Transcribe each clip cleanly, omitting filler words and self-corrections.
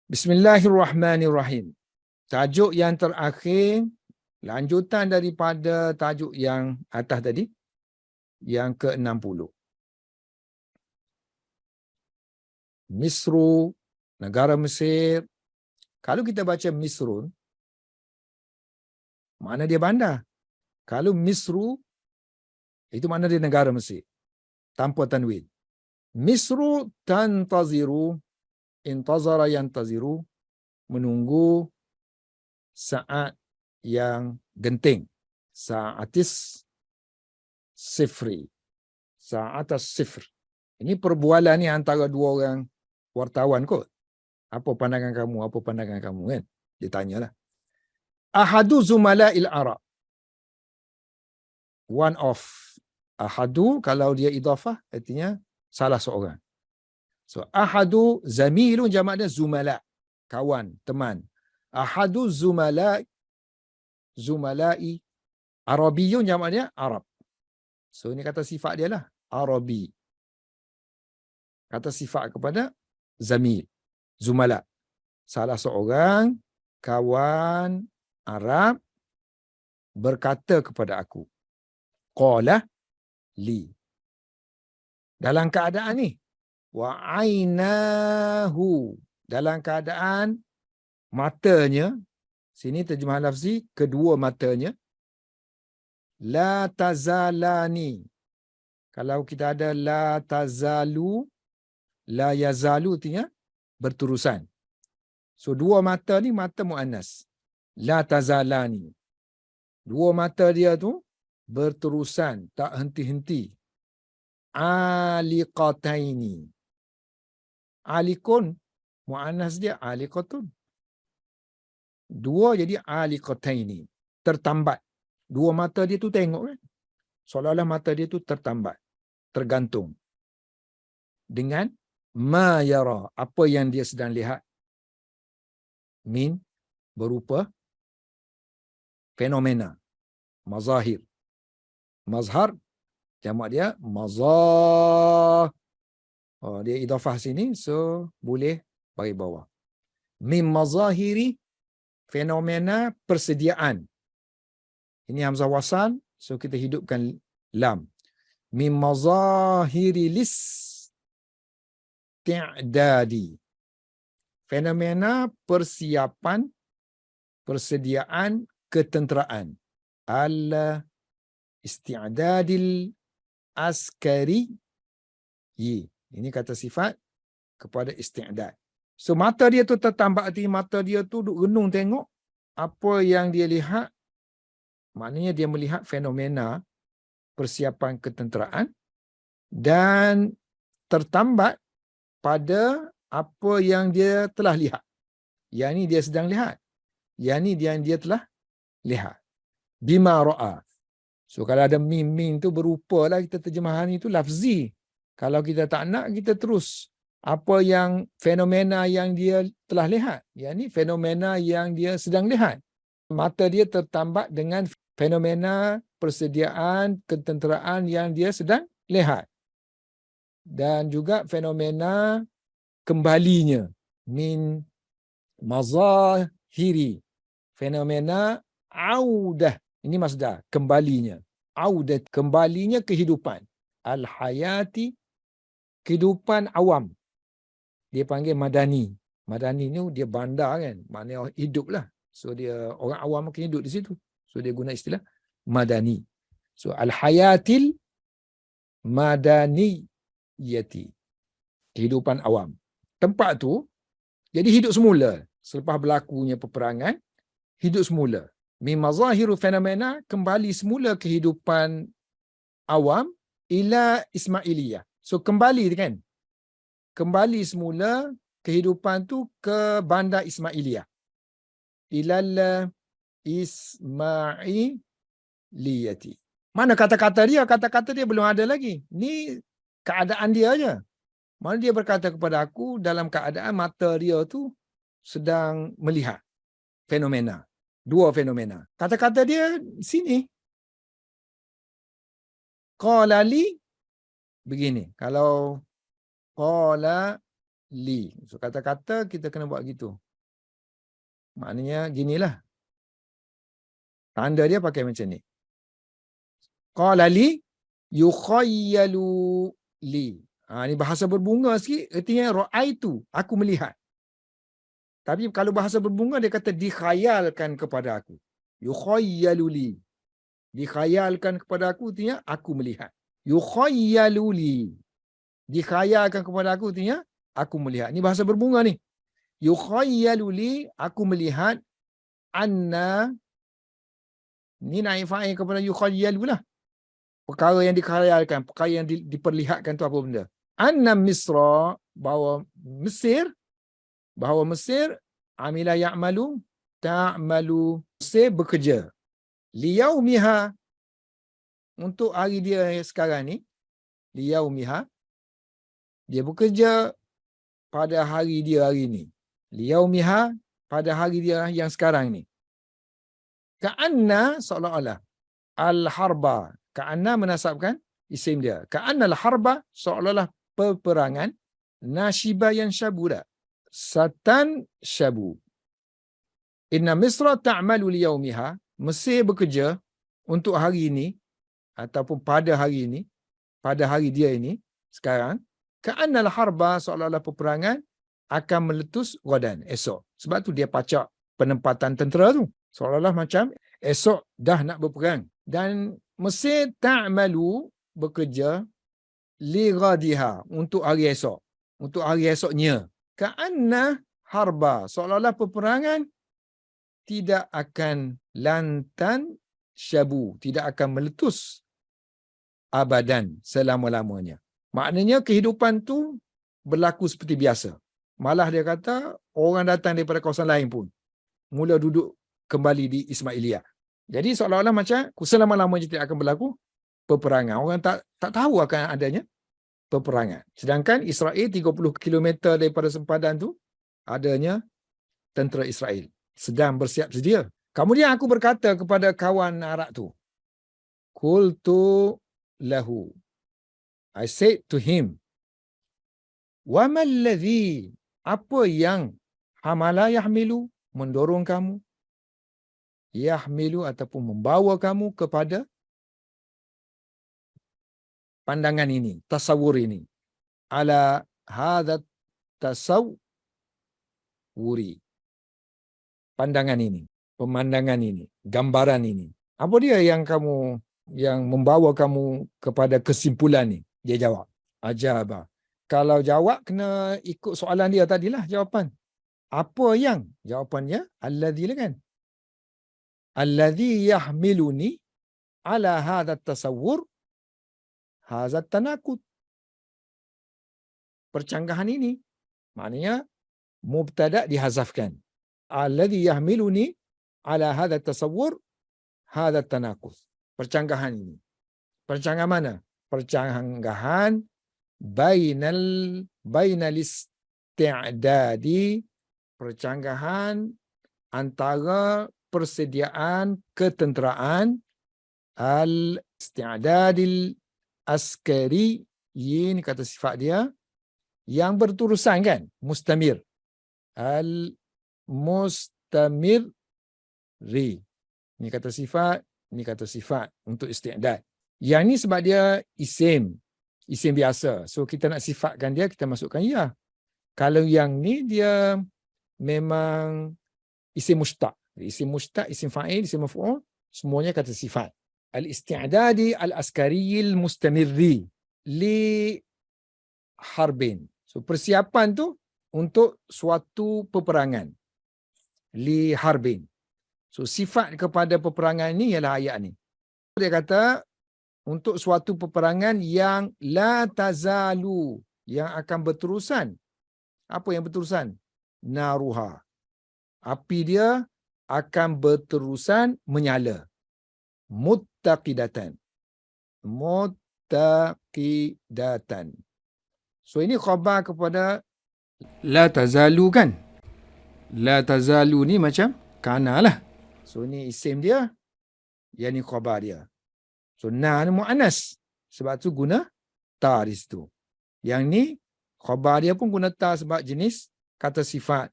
Bismillahirrahmanirrahim. Tajuk yang terakhir, lanjutan daripada tajuk yang atas tadi, yang ke-60. Misru, negara Mesir. Kalau kita baca Misrun, mana dia bandar. Kalau Misru, itu mana dia negara Mesir. Tanpa tanwin. Misru tantaziru, intazara yantaziru, menunggu saat yang genting. Sa'atis sifri. Sa'atas sifr. Ini perbualan ni antara dua orang wartawan kot. Apa pandangan kamu? Apa pandangan kamu kan? Dia tanyalah. Ahadu zumala'il Arab. One of. Ahadu kalau dia idafah artinya salah seorang. So ahadu zamilun jamak dia zumala. Kawan, teman. Ahadu zumala'i Arabiyun jamak dia Arab. So ini kata sifat dia lah. Arabi. Kata sifat kepada zamil. Zumala. Salah seorang kawan Arab berkata kepada aku. Qala li. Dalam keadaan ni. Wa ainahu. Dalam keadaan matanya. Sini terjemahan lafzi. Kedua matanya. La tazalani. Kalau kita ada la tazalu. La yazalu artinya berterusan. So dua mata ni mata muannas. La tazalani. Dua mata dia tu berterusan, tak henti-henti. Aliqataini. Alikun muannas dia aliqatun. Dua jadi aliqataini. Tertambat. Dua mata dia tu tengok kan. Seolah-olah mata dia tu tertambat. Tergantung. Dengan ma yara, apa yang dia sedang lihat. Min berupa fenomena, mazahir. Mazhar jamak dia mazah. Oh, dia idafah sini, so boleh bagi bawah. Min mazahiri, fenomena persediaan. Ini hamzah wasal, so kita hidupkan lam. Min mazahiri lis ti'dadi. Fenomena persiapan, persediaan ketenteraan. Al-isti'dadil askari. Ini kata sifat kepada isti'dad. So mata dia tu tertambat, arti mata dia tu duk renung tengok apa yang dia lihat. Maknanya dia melihat fenomena persiapan ketenteraan dan tertambat pada apa yang dia telah lihat. Yang ni dia sedang lihat. Yang ni dia telah lihat. Bima ra'a. So kalau ada mim tu berupa lah kita terjemahan itu lafzi. Kalau kita tak nak, kita terus. Apa yang fenomena yang dia telah lihat. Yang ni fenomena yang dia sedang lihat. Mata dia tertambat dengan fenomena persediaan ketenteraan yang dia sedang lihat. Dan juga fenomena kembalinya. Min mazahiri. Fenomena audah. Ini masdar. Kembalinya. Audah. Kembalinya kehidupan. Al-hayati. Kehidupan awam. Dia panggil madani. Madani ni dia bandar kan. Maknanya hidup lah. So dia orang awam mungkin hidup di situ. So dia guna istilah madani. So al-hayatil madaniyati. Kehidupan awam. Tempat tu jadi hidup semula. Selepas berlakunya peperangan, hidup semula. Min mazahiru fenomena, kembali semula kehidupan awam ila Ismailiyah. So kembali kan? Kembali semula kehidupan tu ke bandar Ismailiyah. Ilal Ismailiyati. Mana kata-kata dia? Kata-kata dia belum ada lagi. Ni keadaan dia aja. Mana dia berkata kepada aku dalam keadaan mata dia tu sedang melihat fenomena. Dua fenomena. Kata-kata dia sini. Qala li begini. Kalau qala li. So kata-kata kita kena buat gitu. Maknanya ginilah. Tanda dia pakai macam ni. Qala li yukhayyalu li. Ni bahasa berbunga sikit, artinya ra'aitu, aku melihat. Tapi kalau bahasa berbunga dia kata dikhayalkan kepada aku. Yukhayyalu li. Dikhayalkan kepada aku artinya aku melihat. Yukhayyalu li. Dikhayalkan kepada aku artinya aku melihat. Ni bahasa berbunga ni. Yukhayyalu li, aku melihat anna, ni naik fa'il kepada yukhayyalu lah. Perkara yang dikhayalkan, perkara yang diperlihatkan tu apa benda? Anna Misra, bahawa Mesir amila ya'malu ta'malu, Mesir bekerja. Liyaumiha, untuk hari dia sekarang ni, liyaumiha, dia bekerja pada hari dia hari ni. Liyaumiha, pada hari dia yang sekarang ni. Ka'anna, seolah-olah. Al-harba. Ka'anna menasabkan isim dia. Ka'anna al-harba, seolah-olah peperangan. Nashiba yang syabuda. Satan syabu. Inna Misra ta'malu liyaumiha. Mesir bekerja untuk hari ini, ataupun pada hari ini, pada hari dia ini, sekarang. Ka'anna al-harba, seolah-olah peperangan akan meletus ghadan, esok. Sebab tu dia pacak penempatan tentera tu. Seolah-olah macam esok dah nak berperang. Dan Mesir ta'malu, bekerja, li ghadiha, untuk hari esok. Untuk hari esoknya. Ka'anna harba, seolah-olah peperangan tidak akan lantan syabu, tidak akan meletus abadan, selama-lamanya. Maknanya kehidupan tu berlaku seperti biasa. Malah dia kata orang datang daripada kawasan lain pun mula duduk kembali di Ismailiyah. Jadi seolah-olah macam selama-lamanya tidak akan berlaku peperangan. Orang tak tahu akan adanya peperangan. Sedangkan Israel 30 km daripada sempadan tu adanya tentera Israel sedang bersiap sedia. Kemudian aku berkata kepada kawan Arab tu, qultu lahu, I said to him, wa mal ladzi, apa yang hamala yahmilu, mendorong kamu, yahmilu ataupun membawa kamu kepada pandangan ini, tasawur ini, ala hadha tasawuri, pandangan ini, pemandangan ini, gambaran ini. Apa dia yang membawa kamu kepada kesimpulan ni? Dia jawab, ajaba. Kalau jawab kena ikut soalan dia tadilah jawapan. Apa yang? Jawapannya alladzi lah kan. Alladzi yahmiluni ala hadha tasawwur hadha tanakut. Percanggahan ini. Maknanya mubtada dihazafkan. Alladzi yahmiluni ala hadha tasawwur hadha tanakut. Percanggahan ini. Percanggahan mana? Percanggahan bainal isti'dadi, percanggahan antara persediaan ketenteraan al-isti'dadil askari, ini kata sifat dia yang berterusan kan, mustamir, al-mustamirri, ini kata sifat untuk isti'dad. Yang ni sebab dia isim biasa. So kita nak sifatkan dia, kita masukkan ya. Kalau yang ni dia memang isim mustaq. Isim mustaq, isim fa'il, isim maf'ul, semuanya kata sifat. Al-isti'dadi al-askariyil mustamirri li harbin. So persiapan tu untuk suatu peperangan. Li harbin. So sifat kepada peperangan ni ialah ayat ni. Dia kata untuk suatu peperangan yang la tazalu, yang akan berterusan. Apa yang berterusan? Naruha. Api dia akan berterusan menyala. Muttaqidatan. So ini khabar kepada la tazalu kan? La tazalu ni macam kana lah. So ini isim dia, yang ni khabar dia. So na ni mu'annas. Sebab tu guna ta di situ. Yang ni Khabar dia pun guna ta sebab jenis kata sifat.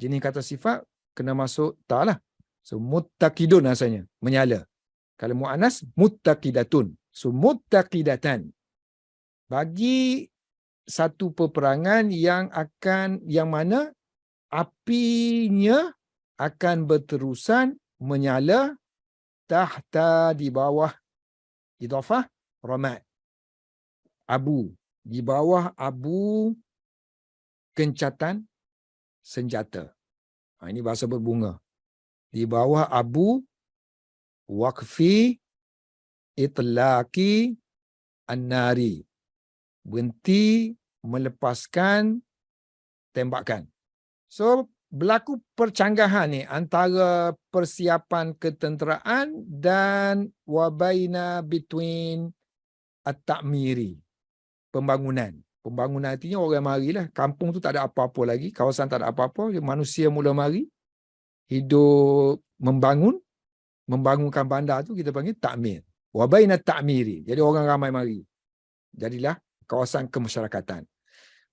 Jenis kata sifat kena masuk ta lah. So muttaqidun asalnya, menyala. Kalau muannas muttaqidatun. So muttaqidatan. Bagi satu peperangan yang mana apinya akan berterusan menyala tahta, di bawah idhafah ramad, abu, di bawah abu gencatan senjata. Ini bahasa berbunga. Di bawah abu waqfi itlaqi an-nari, berhenti melepaskan tembakan. So berlaku percanggahan ni antara persiapan ketenteraan dan wabaina between at-ta'miri, pembangunan. Pembangunan artinya orang marilah, kampung tu tak ada apa-apa lagi, kawasan tak ada apa-apa, manusia mula mari hidup membangunkan bandar tu kita panggil ta'mir. Wabaina ta'miri. Jadi orang ramai mari. Jadilah kawasan kemasyarakatan.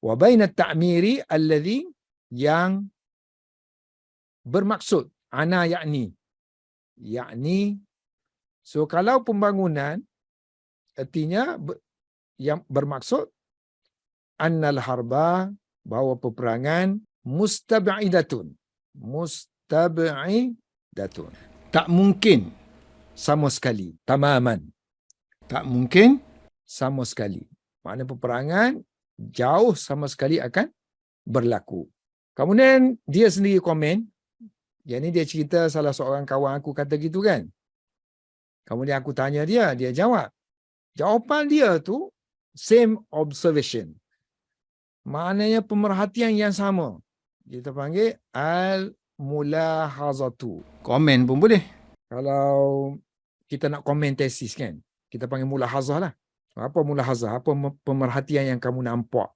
Wabaina ta'miri alladhi, yang bermaksud, ana yakni. So kalau pembangunan artinya yang bermaksud annal harba, bahawa peperangan mustab'idatun. Tak mungkin sama sekali. Tamaman. Tak mungkin sama sekali. Maknanya peperangan jauh sama sekali akan berlaku. Kemudian dia sendiri komen, yang ni dia cerita salah seorang kawan aku kata gitu kan. Kemudian aku tanya dia jawab. Jawapan dia tu same observation. Maknanya pemerhatian yang sama. Kita panggil al-mulahazatu. Komen pun boleh. Kalau kita nak komen tesis kan, kita panggil mulahazah lah. Apa mulahazah? Apa pemerhatian yang kamu nampak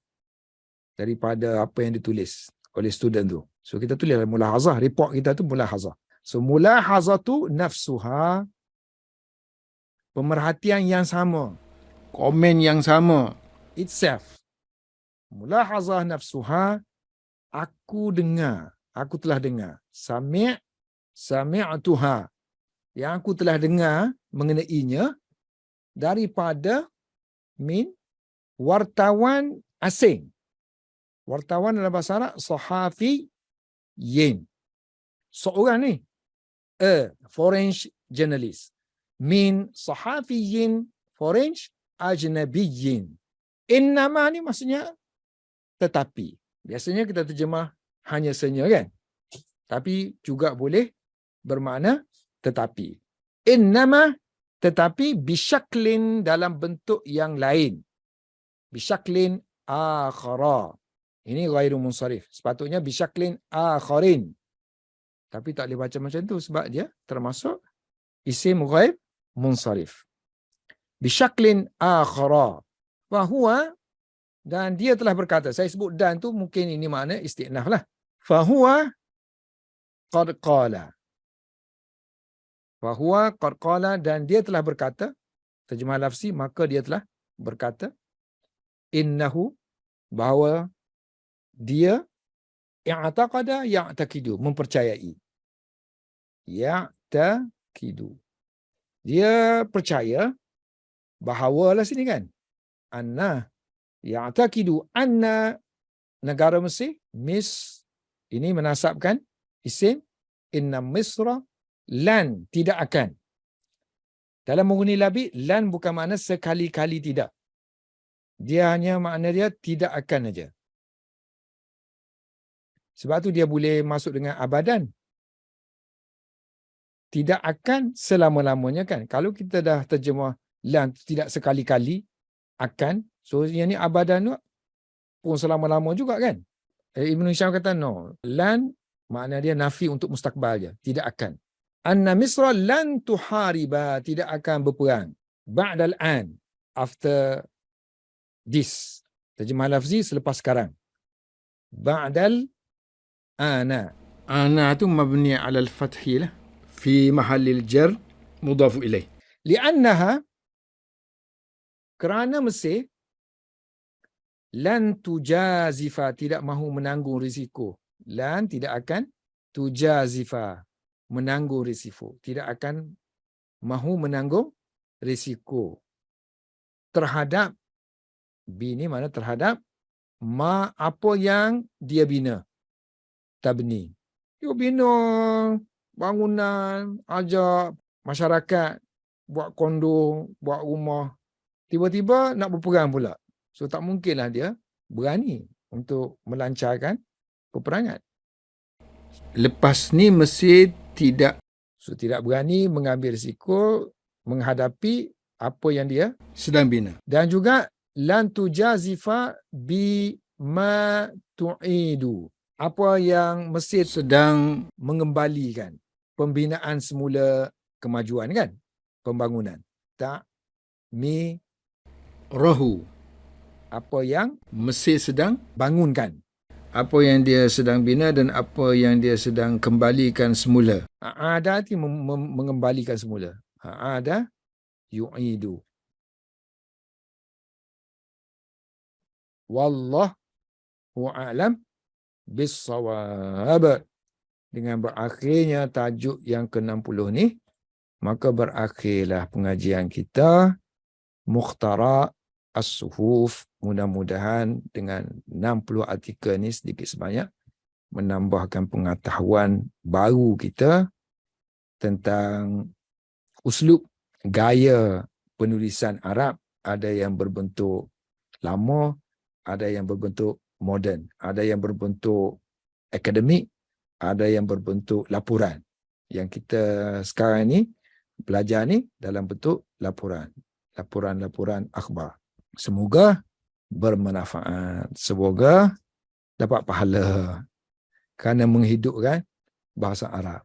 daripada apa yang ditulis oleh student tu. So kita tulis mulahazah, report kita tu mulahazah. So mulahazatu nafsuha, pemerhatian yang sama, komen yang sama, itself. Mulahazah nafsuha, aku telah dengar. Sami'tuha, yang aku telah dengar mengenainya daripada min wartawan asing. Wartawan dalam bahasa Arab sahafiyin. Seorang ni, a foreign journalist. Min sahafiyin foreign ajnabiyyin. Innama ni maksudnya tetapi. Biasanya kita terjemah hanya senya kan? Tapi juga boleh bermakna tetapi. Innama, tetapi bisyaklin, dalam bentuk yang lain. Bisyaklin akhara. Ini ghairu munsharif. Sepatutnya bisyaklin akharin. Tapi tak boleh baca macam tu sebab dia termasuk isim ghaib munsharif. Bisyaklin akhara. Fahuwa, dan dia telah berkata. Saya sebut dan tu mungkin ini makna istinaf lah. Fahuwa qad qala. Fahuwa qad qala, dan dia telah berkata. Terjemah lafzi, maka dia telah berkata. Innahu, bahawa dia i'taqada ya'taqidu, mempercayai. Ya'taqidu. Dia percaya bahawa lah sini kan. Anna ya'taqidu anna, negara Mesir, ini menasabkan isim inna Misra lan, tidak akan. Dalam mengguni labi, lan bukan makna sekali-kali tidak. Dia hanya makna dia tidak akan aja. Sebab tu dia boleh masuk dengan abadan. Tidak akan selama-lamanya kan. Kalau kita dah terjemah lan tidak sekali-kali akan, so yang ni abadan tu pun selama-lama juga kan. Ibn Hisham kata no. Lan makna dia nafi untuk mustakbal je. Tidak akan. Anna Misra lan tuhariba, tidak akan berperang. Ba'dal an, after this. Terjemah lafzi selepas sekarang. Ba'dal ana. Ana tu mabni ala al-fathi lah. Fi mahallil jar mudafu ilaih. Li'annaha, kerana Mesir Lan tujazifa, tidak mahu menanggung risiko. Lan tidak akan, tujazifa, menanggung risiko. Tidak akan mahu menanggung risiko. Terhadap, B ni mana terhadap, ma apa yang dia bina. Tabni. Dia bina bangunan, ajak masyarakat, buat kondo, buat rumah. Tiba-tiba nak berperang pula. So tak mungkinlah dia berani untuk melancarkan peperangan. Lepas ni mesti tidak. So tidak berani mengambil risiko menghadapi apa yang dia sedang bina. Dan juga lan tujazifa bi ma tu'idu. Apa yang Mesir sedang mengembalikan. Pembinaan semula kemajuan kan? Pembangunan. Tak mi rohu. Apa yang Mesir sedang bangunkan. Apa yang dia sedang bina dan apa yang dia sedang kembalikan semula. Ada arti mengembalikan semula. Ada yu'idu. Wallahu a'lam bis-shawab. Dengan berakhirnya tajuk yang ke-60 ni, maka berakhirlah pengajian kita Mukhtara As-Suhuf. Mudah-mudahan dengan 60 artikel ni sedikit sebanyak menambahkan pengetahuan baru kita tentang uslub, gaya penulisan Arab. Ada yang berbentuk lama, ada yang berbentuk moden, ada yang berbentuk akademik, ada yang berbentuk laporan. Yang kita sekarang ni belajar ni dalam bentuk laporan. Laporan-laporan akhbar. Semoga bermanfaat. Semoga dapat pahala. Kerana menghidupkan bahasa Arab.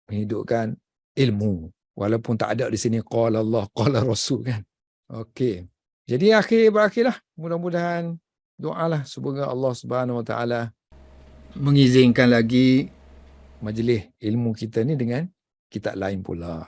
Menghidupkan ilmu. Walaupun tak ada di sini qala Allah, qala Rasul kan. Okey. Jadi berakhirlah. Mudah-mudahan doalah semoga Allah Subhanahu Wa Taala mengizinkan lagi majlis ilmu kita ni dengan kitab lain pula.